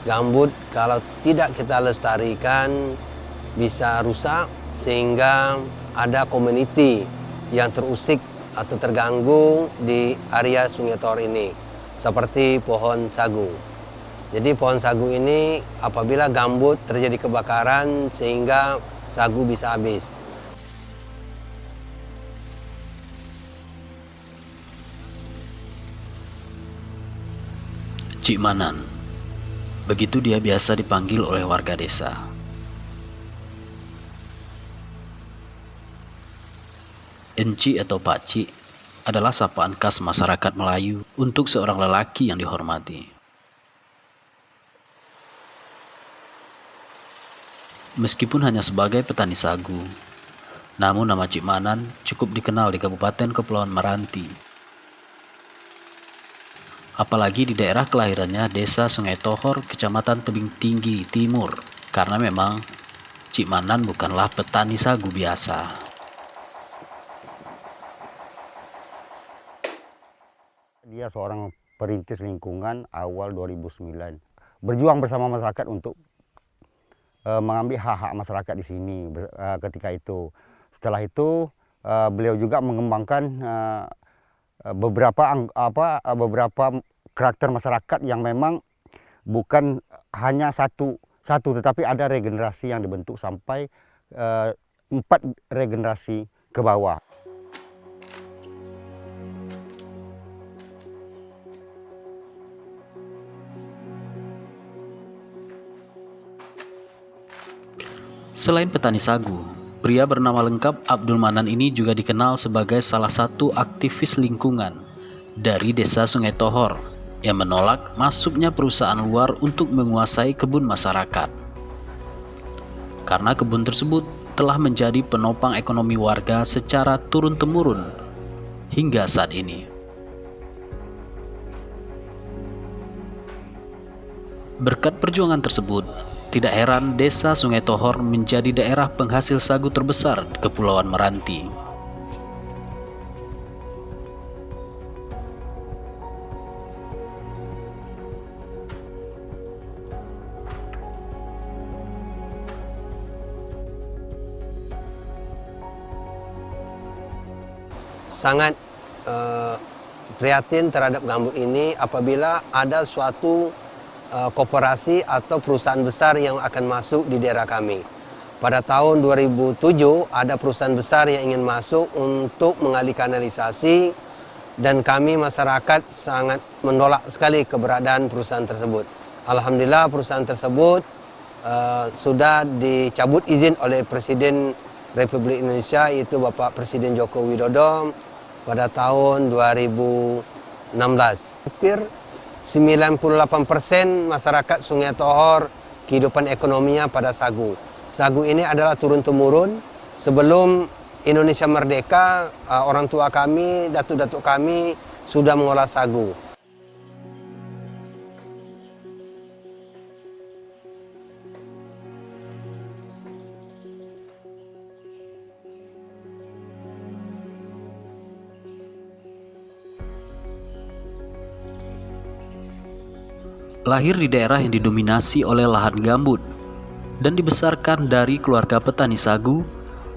Gambut kalau tidak kita lestarikan bisa rusak, sehingga ada komuniti yang terusik atau terganggu di area Sungai Tohor ini, seperti pohon sagu. Jadi pohon sagu ini apabila gambut terjadi kebakaran sehingga sagu bisa habis. Cik Manan, begitu dia biasa dipanggil oleh warga desa. Enci atau Pakcik adalah sapaan khas masyarakat Melayu untuk seorang lelaki yang dihormati. Meskipun hanya sebagai petani sagu, namun nama Cik Manan cukup dikenal di Kabupaten Kepulauan Meranti. Apalagi di daerah kelahirannya Desa Sungai Tohor, Kecamatan Tebing Tinggi Timur, karena memang Cik Manan bukanlah petani sagu biasa. Dia seorang perintis lingkungan awal 2009. Berjuang bersama masyarakat untuk mengambil hak-hak masyarakat di sini ketika itu. Setelah itu beliau juga mengembangkan beberapa karakter masyarakat yang memang bukan hanya satu tetapi ada regenerasi yang dibentuk sampai 4 regenerasi ke bawah. Selain petani sagu, pria bernama lengkap Abdul Manan ini juga dikenal sebagai salah satu aktivis lingkungan dari Desa Sungai Tohor yang menolak masuknya perusahaan luar untuk menguasai kebun masyarakat. Karena kebun tersebut telah menjadi penopang ekonomi warga secara turun-temurun hingga saat ini. Berkat perjuangan tersebut, tidak heran Desa Sungai Tohor menjadi daerah penghasil sagu terbesar di Kepulauan Meranti. Sangat prihatin terhadap gambut ini apabila ada suatu koperasi atau perusahaan besar yang akan masuk di daerah kami. Pada tahun 2007 ada perusahaan besar yang ingin masuk untuk mengaliri kanalisasi, dan kami masyarakat sangat menolak sekali keberadaan perusahaan tersebut. Alhamdulillah perusahaan tersebut sudah dicabut izin oleh Presiden Republik Indonesia, yaitu Bapak Presiden Joko Widodo pada tahun 2016. Hampir 98% masyarakat Sungai Tohor kehidupan ekonominya pada sagu. Sagu ini adalah turun-temurun. Sebelum Indonesia merdeka, orang tua kami, datuk-datuk kami sudah mengolah sagu. Lahir di daerah yang didominasi oleh lahan gambut dan dibesarkan dari keluarga petani sagu,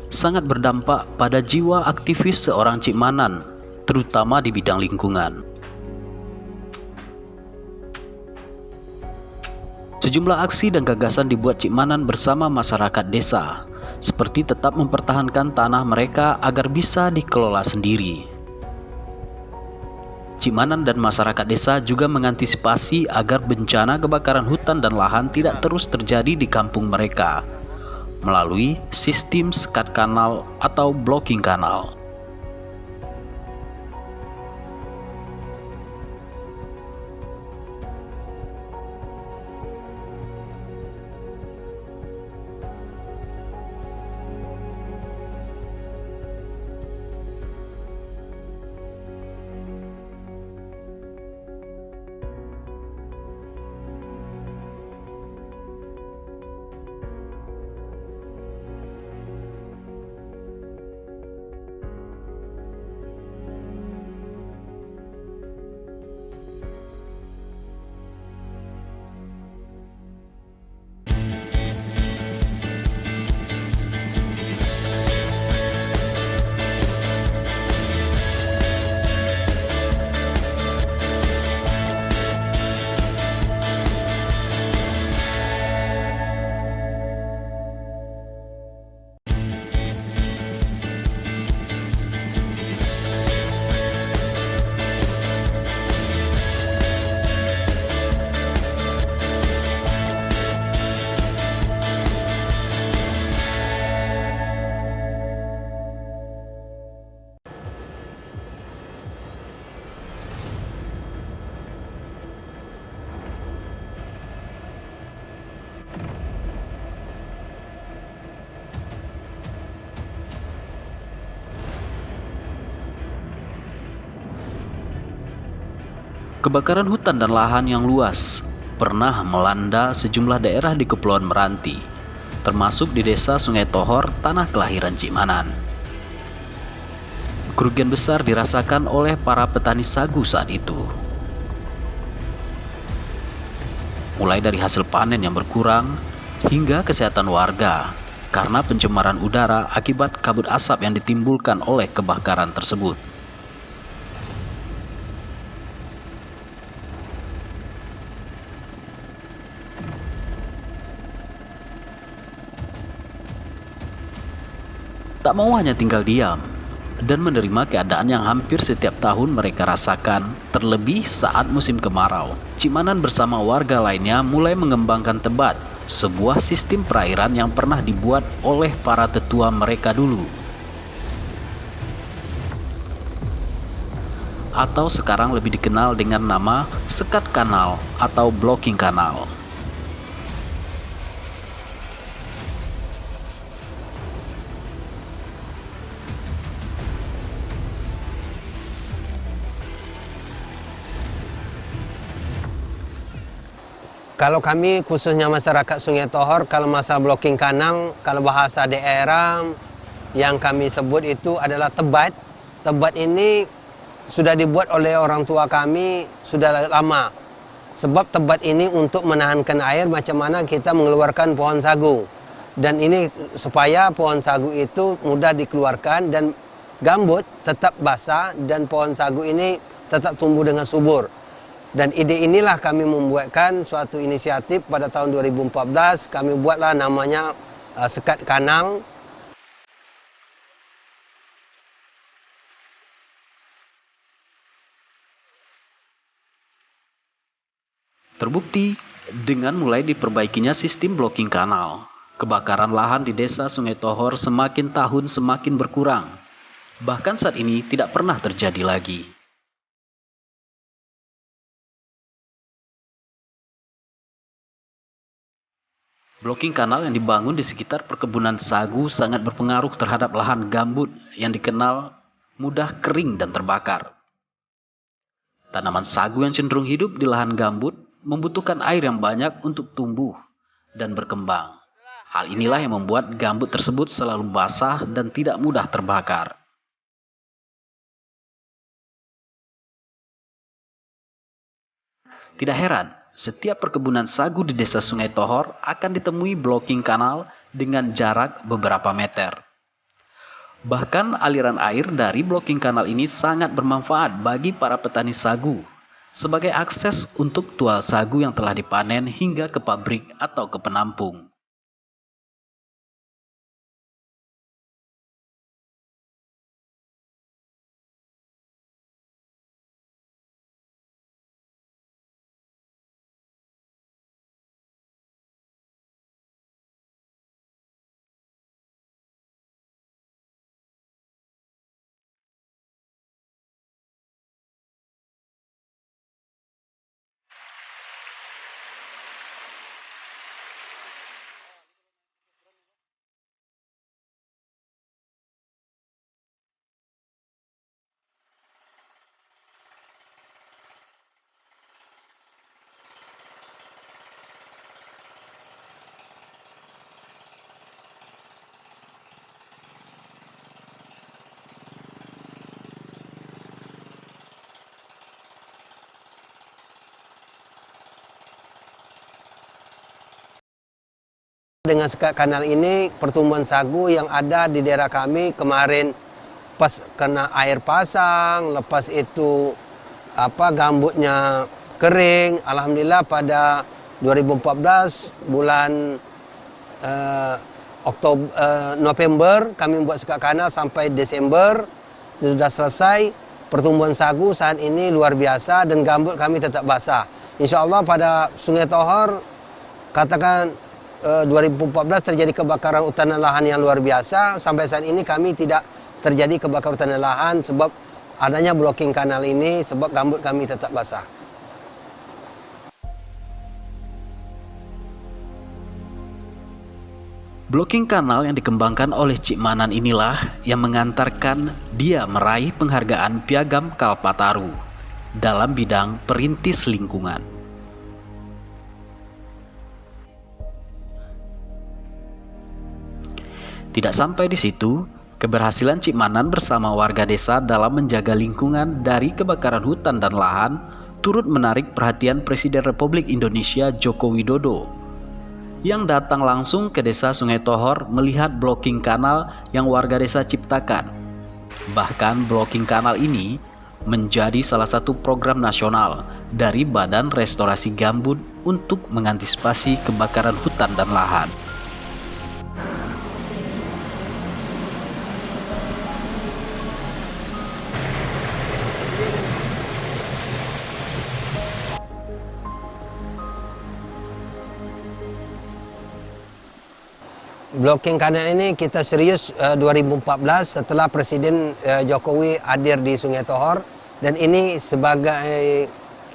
sangat berdampak pada jiwa aktivis seorang Cik Manan, terutama di bidang lingkungan. Sejumlah aksi dan gagasan dibuat Cik Manan bersama masyarakat desa, seperti tetap mempertahankan tanah mereka agar bisa dikelola sendiri. Cik Manan dan masyarakat desa juga mengantisipasi agar bencana kebakaran hutan dan lahan tidak terus terjadi di kampung mereka melalui sistem sekat kanal atau blocking kanal. Kebakaran hutan dan lahan yang luas pernah melanda sejumlah daerah di Kepulauan Meranti, termasuk di desa Sungai Tohor, tanah kelahiran Cik Manan. Kerugian besar dirasakan oleh para petani sagu saat itu. Mulai dari hasil panen yang berkurang hingga kesehatan warga karena pencemaran udara akibat kabut asap yang ditimbulkan oleh kebakaran tersebut. Tak mau hanya tinggal diam dan menerima keadaan yang hampir setiap tahun mereka rasakan, terlebih saat musim kemarau. Cik Manan bersama warga lainnya mulai mengembangkan tebat, sebuah sistem perairan yang pernah dibuat oleh para tetua mereka dulu, atau sekarang lebih dikenal dengan nama sekat kanal atau blocking kanal. Kalau kami khususnya masyarakat Sungai Tohor, kalau masalah blocking kanal, kalau bahasa daerah yang kami sebut itu adalah tebat. Tebat ini sudah dibuat oleh orang tua kami sudah lama. Sebab tebat ini untuk menahankan air macam mana kita mengeluarkan pohon sagu. Dan ini supaya pohon sagu itu mudah dikeluarkan dan gambut tetap basah dan pohon sagu ini tetap tumbuh dengan subur. Dan ide inilah kami membuatkan suatu inisiatif pada tahun 2014, kami buatlah namanya sekat kanal. Terbukti dengan mulai diperbaikinya sistem blocking kanal, kebakaran lahan di desa Sungai Tohor semakin tahun semakin berkurang. Bahkan saat ini tidak pernah terjadi lagi. Blocking kanal yang dibangun di sekitar perkebunan sagu sangat berpengaruh terhadap lahan gambut yang dikenal mudah kering dan terbakar. Tanaman sagu yang cenderung hidup di lahan gambut membutuhkan air yang banyak untuk tumbuh dan berkembang. Hal inilah yang membuat gambut tersebut selalu basah dan tidak mudah terbakar. Tidak heran, setiap perkebunan sagu di desa Sungai Tohor akan ditemui blocking kanal dengan jarak beberapa meter. Bahkan aliran air dari blocking kanal ini sangat bermanfaat bagi para petani sagu sebagai akses untuk tual sagu yang telah dipanen hingga ke pabrik atau ke penampung. Dengan sekat kanal ini, pertumbuhan sagu yang ada di daerah kami kemarin pas kena air pasang, lepas itu gambutnya kering. Alhamdulillah pada 2014 bulan November kami membuat sekat kanal sampai Desember sudah selesai. Pertumbuhan sagu saat ini luar biasa dan gambut kami tetap basah. Insya Allah pada Sungai Tohor katakan 2014 terjadi kebakaran hutan dan lahan yang luar biasa. Sampai saat ini kami tidak terjadi kebakaran hutan dan lahan sebab adanya blocking kanal ini, sebab gambut kami tetap basah. Blocking kanal yang dikembangkan oleh Cik Manan inilah yang mengantarkan dia meraih penghargaan Piagam Kalpataru dalam bidang perintis lingkungan. Tidak sampai di situ, keberhasilan Cik Manan bersama warga desa dalam menjaga lingkungan dari kebakaran hutan dan lahan turut menarik perhatian Presiden Republik Indonesia Joko Widodo yang datang langsung ke desa Sungai Tohor melihat blocking kanal yang warga desa ciptakan. Bahkan blocking kanal ini menjadi salah satu program nasional dari Badan Restorasi Gambut untuk mengantisipasi kebakaran hutan dan lahan. Blocking kanal ini kita serius 2014 setelah Presiden Jokowi hadir di Sungai Tohor, dan ini sebagai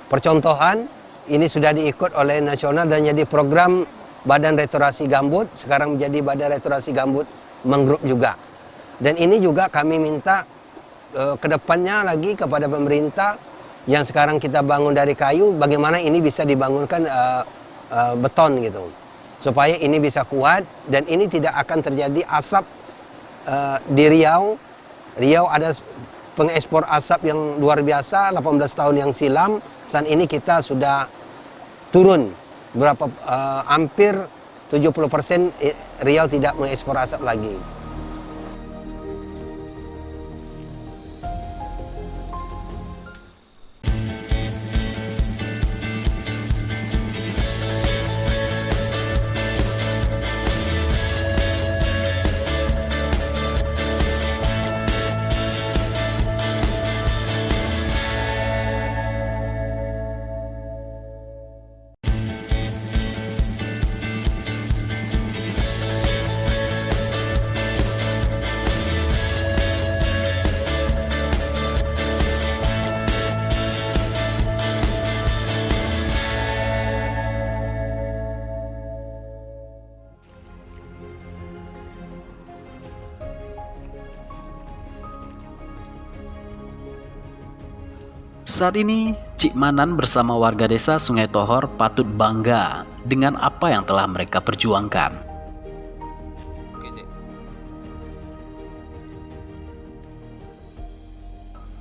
percontohan, ini sudah diikut oleh nasional dan jadi program Badan Restorasi Gambut, sekarang menjadi Badan Restorasi Gambut Mangrove juga. Dan ini juga kami minta kedepannya lagi kepada pemerintah yang sekarang kita bangun dari kayu, bagaimana ini bisa dibangunkan beton gitu, supaya ini bisa kuat dan ini tidak akan terjadi asap di Riau. Riau ada pengekspor asap yang luar biasa 18 tahun yang silam. Saat ini kita sudah turun hampir 70% Riau tidak mengekspor asap lagi. Saat ini, Cik Manan bersama warga desa Sungai Tohor patut bangga dengan apa yang telah mereka perjuangkan.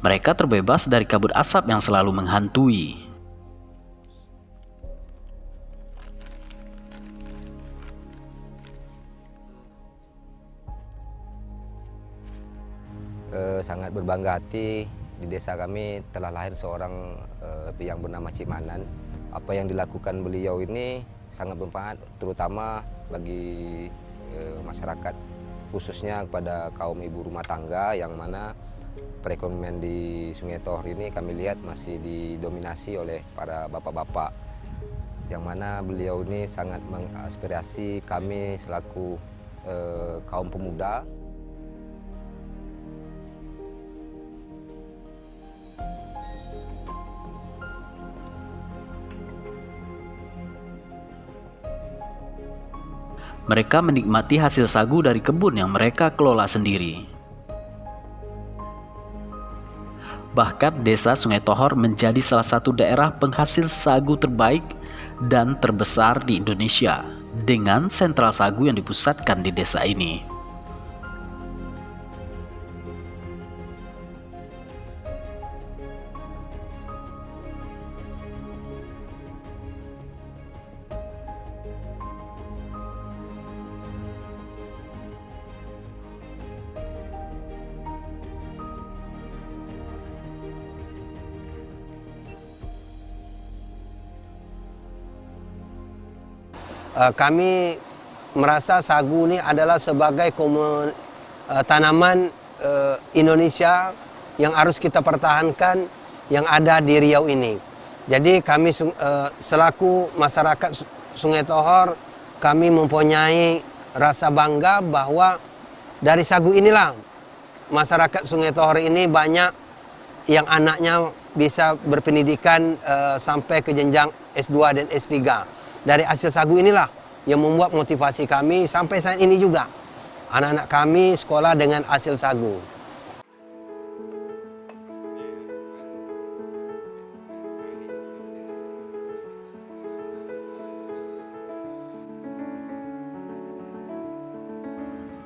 Mereka terbebas dari kabut asap yang selalu menghantui. Sangat berbangga hati. Di desa kami telah lahir seorang yang bernama Cik Manan. Apa yang dilakukan beliau ini sangat bermanfaat, terutama bagi masyarakat, khususnya kepada kaum ibu rumah tangga, yang mana perekonomian di Sungai Tohor ini kami lihat masih didominasi oleh para bapak-bapak, yang mana beliau ini sangat menginspirasi kami selaku kaum pemuda. Mereka menikmati hasil sagu dari kebun yang mereka kelola sendiri. Bahkan desa Sungai Tohor menjadi salah satu daerah penghasil sagu terbaik dan terbesar di Indonesia, dengan sentral sagu yang dipusatkan di desa ini. Kami merasa sagu ini adalah sebagai tanaman Indonesia yang harus kita pertahankan yang ada di Riau ini. Jadi kami selaku masyarakat Sungai Tohor, kami mempunyai rasa bangga bahwa dari sagu inilah masyarakat Sungai Tohor ini banyak yang anaknya bisa berpendidikan sampai ke jenjang S2 dan S3. Dari hasil sagu inilah yang membuat motivasi kami sampai saat ini juga. Anak-anak kami sekolah dengan hasil sagu.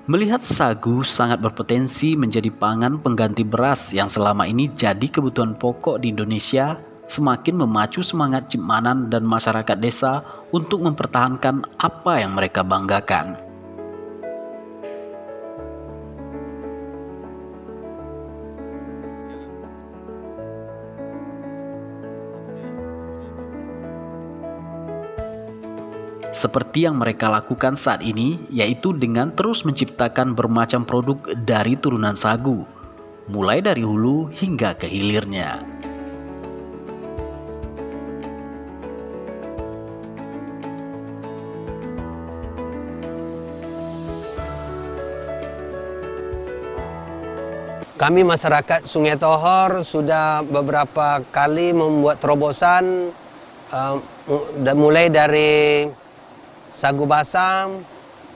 Melihat sagu sangat berpotensi menjadi pangan pengganti beras yang selama ini jadi kebutuhan pokok di Indonesia, semakin memacu semangat Cik Manan dan masyarakat desa untuk mempertahankan apa yang mereka banggakan. Seperti yang mereka lakukan saat ini, yaitu dengan terus menciptakan bermacam produk dari turunan sagu, mulai dari hulu hingga ke hilirnya. Kami masyarakat Sungai Tohor sudah beberapa kali membuat terobosan mulai dari sagu basah.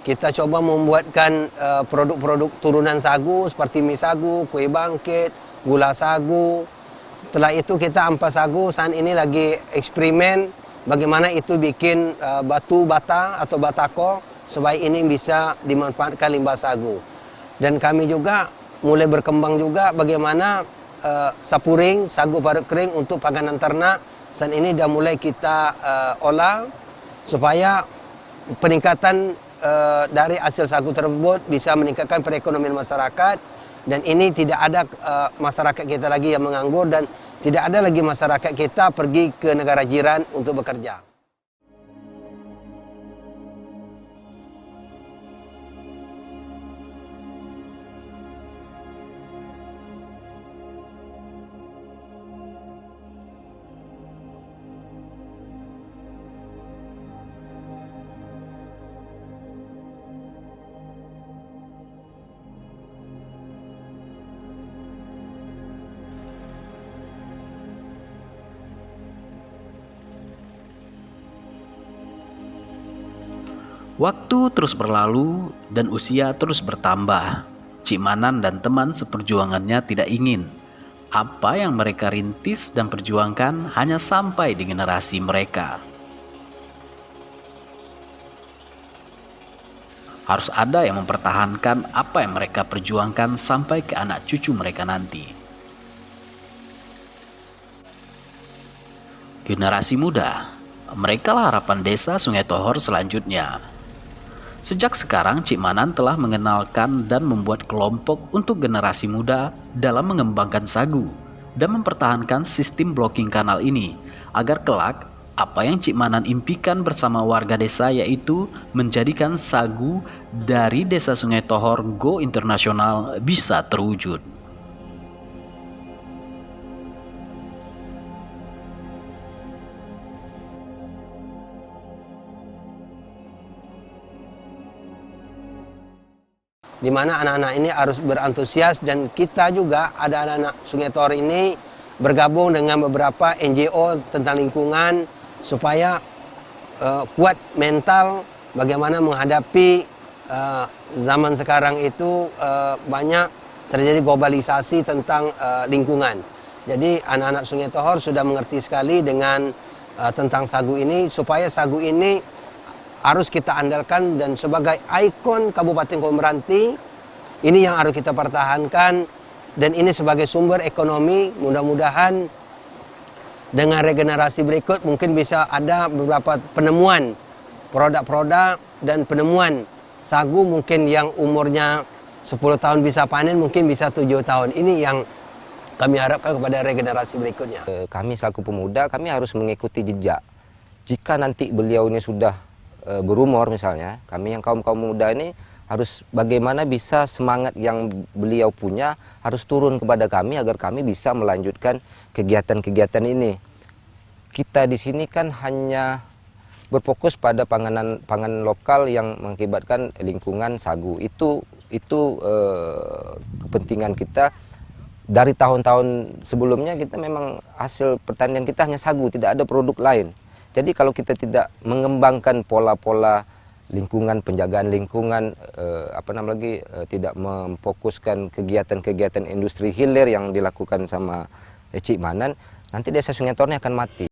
Kita coba membuatkan produk-produk turunan sagu seperti mie sagu, kue bangkit, gula sagu. Setelah itu kita ampas sagu, saat ini lagi eksperimen bagaimana itu bikin batu bata atau batako supaya ini bisa dimanfaatkan limbah sagu. Dan kami juga mulai berkembang juga bagaimana sapuring, sagu parut kering untuk panganan ternak. Saat ini sudah mulai kita olah supaya peningkatan dari hasil sagu tersebut bisa meningkatkan perekonomian masyarakat. Dan ini tidak ada masyarakat kita lagi yang menganggur dan tidak ada lagi masyarakat kita pergi ke negara jiran untuk bekerja. Waktu terus berlalu dan usia terus bertambah. Cik Manan dan teman seperjuangannya tidak ingin apa yang mereka rintis dan perjuangkan hanya sampai di generasi mereka. Harus ada yang mempertahankan apa yang mereka perjuangkan sampai ke anak cucu mereka nanti. Generasi muda, merekalah harapan desa Sungai Tohor selanjutnya. Sejak sekarang, Cik Manan telah mengenalkan dan membuat kelompok untuk generasi muda dalam mengembangkan sagu dan mempertahankan sistem blocking kanal ini agar kelak apa yang Cik Manan impikan bersama warga desa, yaitu menjadikan sagu dari desa Sungai Tohor go internasional, bisa terwujud. Di mana anak-anak ini harus berantusias, dan kita juga ada anak-anak Sungai Tohor ini bergabung dengan beberapa NGO tentang lingkungan supaya kuat mental bagaimana menghadapi zaman sekarang itu banyak terjadi globalisasi tentang lingkungan. Jadi anak-anak Sungai Tohor sudah mengerti sekali dengan tentang sagu ini, supaya sagu ini harus kita andalkan dan sebagai ikon Kabupaten Meranti ini yang harus kita pertahankan, dan ini sebagai sumber ekonomi. Mudah-mudahan dengan regenerasi berikut mungkin bisa ada beberapa penemuan produk-produk dan penemuan sagu mungkin yang umurnya 10 tahun bisa panen, mungkin bisa 7 tahun. Ini yang kami harapkan kepada regenerasi berikutnya. Kami selaku pemuda, kami harus mengikuti jejak. Jika nanti beliau ini sudah berumur misalnya, kami yang kaum muda ini harus bagaimana bisa semangat yang beliau punya harus turun kepada kami agar kami bisa melanjutkan kegiatan-kegiatan ini. Kita di sini kan hanya berfokus pada pangan lokal yang mengakibatkan lingkungan sagu. Itu kepentingan kita. Dari tahun-tahun sebelumnya kita memang hasil pertanian kita hanya sagu, tidak ada produk lain. Jadi kalau kita tidak mengembangkan pola-pola lingkungan, penjagaan lingkungan, tidak memfokuskan kegiatan-kegiatan industri hilir yang dilakukan sama Cik Manan, nanti desa Sungai Tohor ini akan mati.